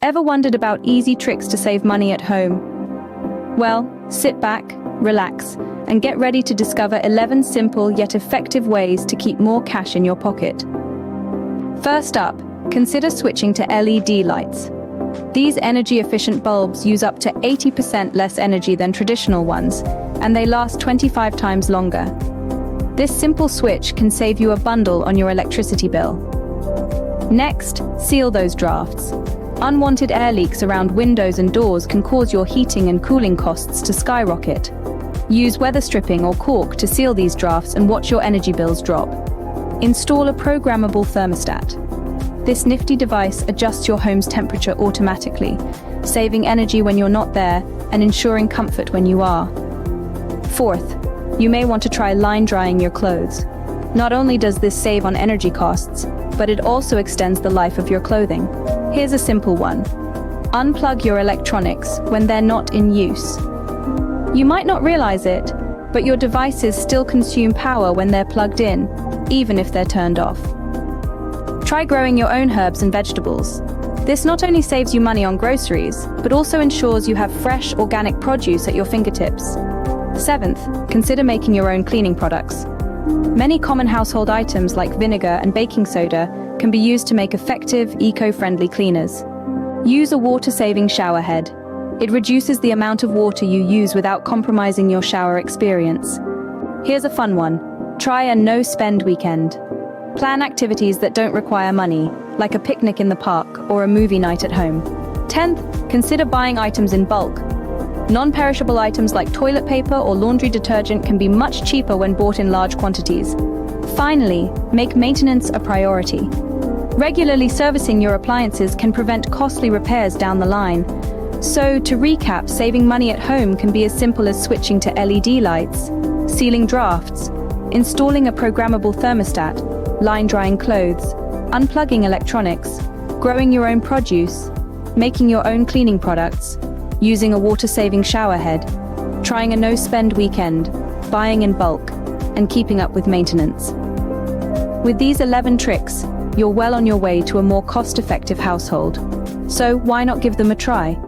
Ever wondered about easy tricks to save money at home? Well, sit back, relax, and get ready to discover 11 simple yet effective ways to keep more cash in your pocket. First up, consider switching to LED lights. These energy-efficient bulbs use up to 80% less energy than traditional ones, and they last 25 times longer. This simple switch can save you a bundle on your electricity bill. Next, seal those drafts. Unwanted air leaks around windows and doors can cause your heating and cooling costs to skyrocket. Use weather stripping or cork to seal these drafts and watch your energy bills drop. Install a programmable thermostat. This nifty device adjusts your home's temperature automatically, saving energy when you're not there and ensuring comfort when you are. Fourth, you may want to try line drying your clothes. Not only does this save on energy costs, but it also extends the life of your clothing. Here's a simple one. Unplug your electronics when they're not in use. You might not realize it, but your devices still consume power when they're plugged in, even if they're turned off. Try growing your own herbs and vegetables. This not only saves you money on groceries, but also ensures you have fresh, organic produce at your fingertips. Seventh, consider making your own cleaning products. Many common household items like vinegar and baking soda can be used to make effective, eco-friendly cleaners. Use a water-saving shower head. It reduces the amount of water you use without compromising your shower experience. Here's a fun one. Try a no-spend weekend. Plan activities that don't require money, like a picnic in the park or a movie night at home. 10th, consider buying items in bulk. Non-perishable items like toilet paper or laundry detergent can be much cheaper when bought in large quantities. Finally, make maintenance a priority. Regularly servicing your appliances can prevent costly repairs down the line. So, to recap, saving money at home can be as simple as switching to LED lights, sealing drafts, installing a programmable thermostat, line drying clothes, unplugging electronics, growing your own produce, making your own cleaning products, using a water-saving shower head, trying a no-spend weekend, buying in bulk, and keeping up with maintenance. With these 11 tricks, you're well on your way to a more cost-effective household. So why not give them a try?